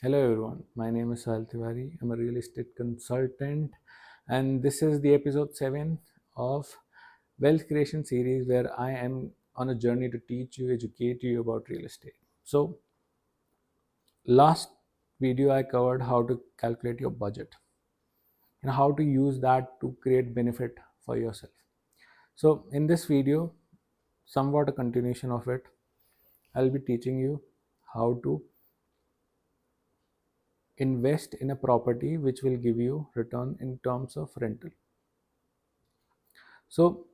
Hello everyone, my name is Sahil. I'm a real estate consultant, and this is the episode 7 of Wealth Creation series where I am on a journey to teach you, educate you about real estate. So, last video I covered how to calculate your budget and how to use that to create benefit for yourself. So, in this video, somewhat a continuation of it, I'll be teaching you how to invest in a property which will give you return in terms of rental. So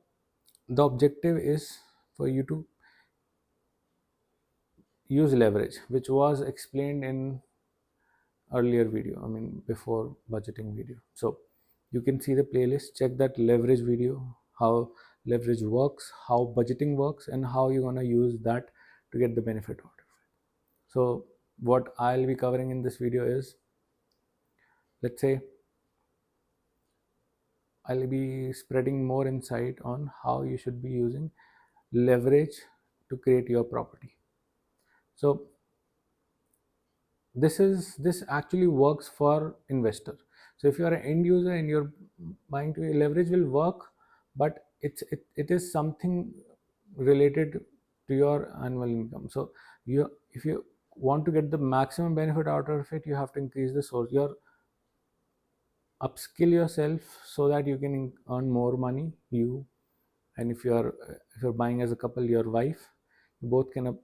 the objective is for you to use leverage, which was explained in earlier video, I mean before budgeting video. So you can see the playlist, check that leverage video, how leverage works, how budgeting works, and how you're going to use that to get the benefit out of it. So what I'll be covering in this video is, let's say I'll be spreading more insight on how you should be using leverage to create your property. So this actually works for investor. So if you are an end user and you're buying to leverage will work, but it is something related to your annual income. So you if you want to get the maximum benefit out of it, you have to increase the source, your upskill yourself so that you can earn more money, you, and if you're buying as a couple, your wife, you both can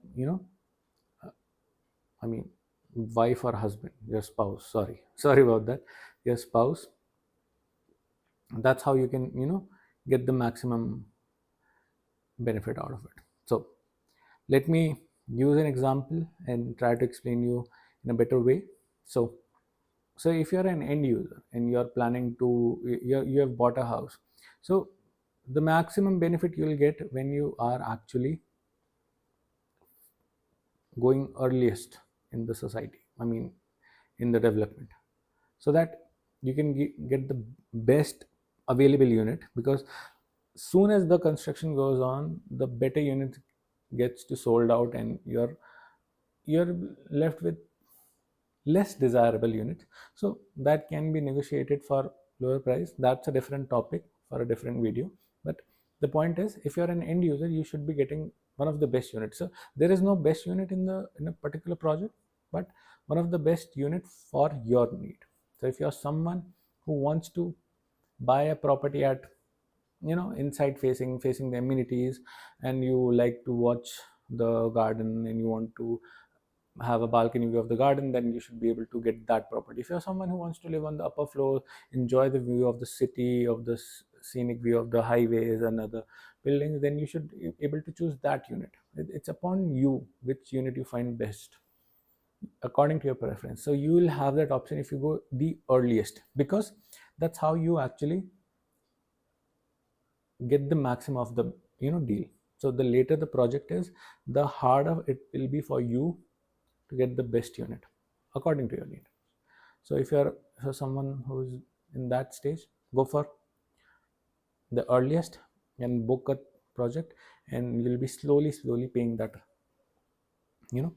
I mean wife or husband, your spouse, sorry about that, your spouse. That's how you can get the maximum benefit out of it. So let me use an example and try to explain you in a better way. So if you're an end user and you're planning to you have bought a house, so the maximum benefit you'll get when you are actually going earliest in the society, I mean in the development, so that you can get the best available unit, because soon as the construction goes on, the better unit gets to sold out and you're left with less desirable units. So that can be negotiated for lower price. That's a different topic for a different video. But the point is, if you're an end user, you should be getting one of the best units. So there is no best unit in a particular project, but one of the best unit for your need. So if you're someone who wants to buy a property at inside facing the amenities, and you like to watch the garden and you want to have a balcony view of the garden, then you should be able to get that property. If you're someone who wants to live on the upper floor, enjoy the view of the city, of the scenic view of the highways and other buildings, then you should be able to choose that unit. It's upon you which unit you find best according to your preference. So you will have that option if you go the earliest, because that's how you actually get the maximum of the deal. So the later the project is, the harder it will be for you to get the best unit according to your need. So if you're someone who's in that stage, go for the earliest and book a project, and you'll be slowly paying that you know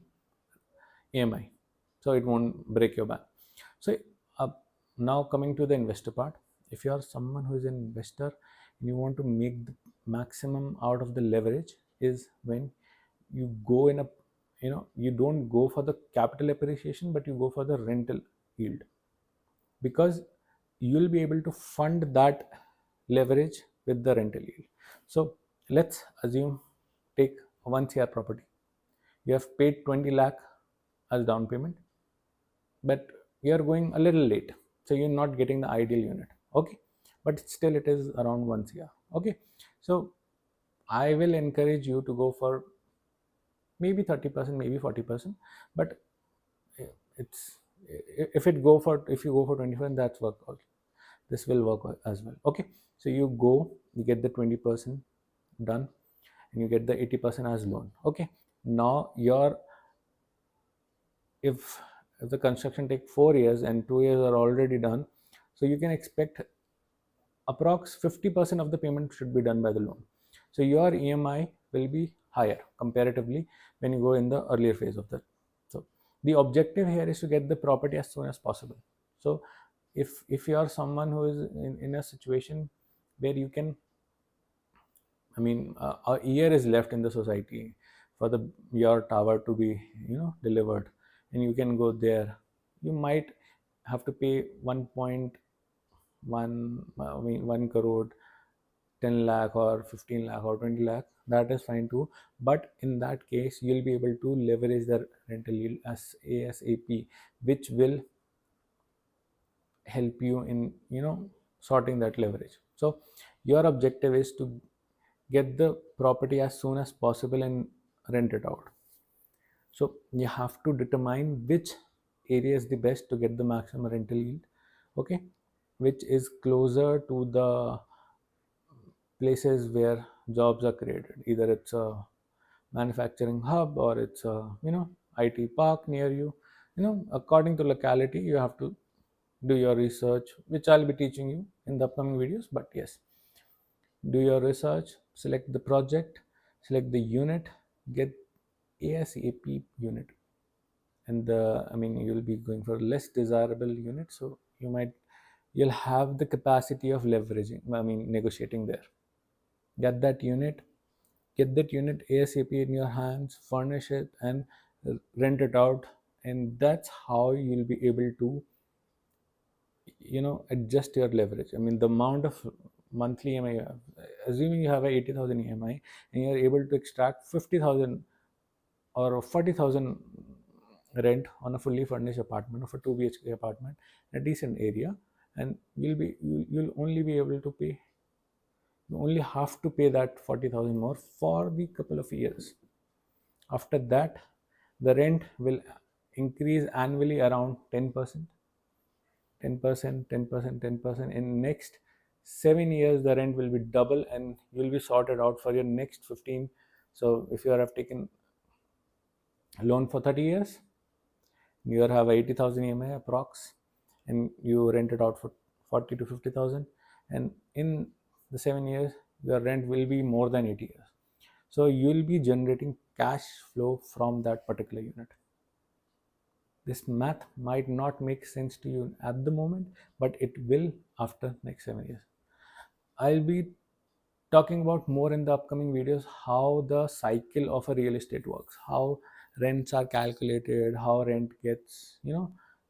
AMI, so it won't break your bank. So uh, now coming to the investor part, if you are someone who is an investor and you want to make the maximum out of the leverage, is when you go in a you don't go for the capital appreciation, but you go for the rental yield, because you'll be able to fund that leverage with the rental yield. So let's assume, take a 1 CR property, you have paid 20 lakh as down payment, but you are going a little late, so you're not getting the ideal unit. Okay, but still it is around 1 CR. Okay, so I will encourage you to go for maybe 30%, maybe 40%, but it's if you go for 25, that's work also. This will work as well. Okay, so you get the 20% done, and you get the 80% as loan. Okay, now if the construction take 4 years and 2 years are already done, so you can expect approx 50% of the payment should be done by the loan. So your EMI will be higher comparatively when you go in the earlier phase of that. So the objective here is to get the property as soon as possible. So if you are someone who is in a situation where you can, I mean, a year is left in the society for the your tower to be, delivered, and you can go there. You might have to pay 1.1, I mean, 1 crore, 10 lakh or 15 lakh or 20 lakh. That is fine too. But in that case, you'll be able to leverage the rental yield as ASAP, which will help you in, sorting that leverage. So your objective is to get the property as soon as possible and rent it out. So you have to determine which area is the best to get the maximum rental yield, okay, which is closer to the places where jobs are created. Either it's a manufacturing hub or it's a, IT park near you. According to locality, you have to do your research, which I'll be teaching you in the upcoming videos. But yes, do your research, select the project, select the unit, get ASAP unit. And I mean, you'll be going for less desirable unit, so you'll have the capacity of leveraging, I mean, negotiating there. Get that unit, ASAP in your hands, furnish it, and rent it out. And that's how you'll be able to, adjust your leverage. I mean, the amount of monthly EMI you have, assuming you have a 80,000 EMI and you're able to extract 50,000 or 40,000 rent on a fully furnished apartment of a 2 BHK apartment in a decent area, and you'll only be able to pay, you only have to pay that 40,000 more for the couple of years. After that, the rent will increase annually around 10%, 10%, 10%, 10%. In next 7 years, the rent will be double, and you'll be sorted out for your next 15. So if you have taken a loan for 30 years, you have 80,000 EMI approx, and you rent it out for 40 to 50,000, and in the 7 years, your rent will be more than 80 years. So you'll be generating cash flow from that particular unit. This math might not make sense to you at the moment, but it will after next 7 years. I'll be talking about more in the upcoming videos how the cycle of a real estate works, how rents are calculated, how rent gets,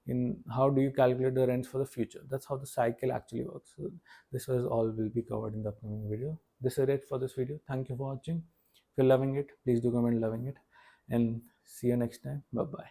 in how do you calculate the rents for the future. That's how the cycle actually works. So this was all will be covered in the upcoming video. This is it for this video. Thank you for watching. If you're loving it, please do comment loving it, and see you next time. Bye bye.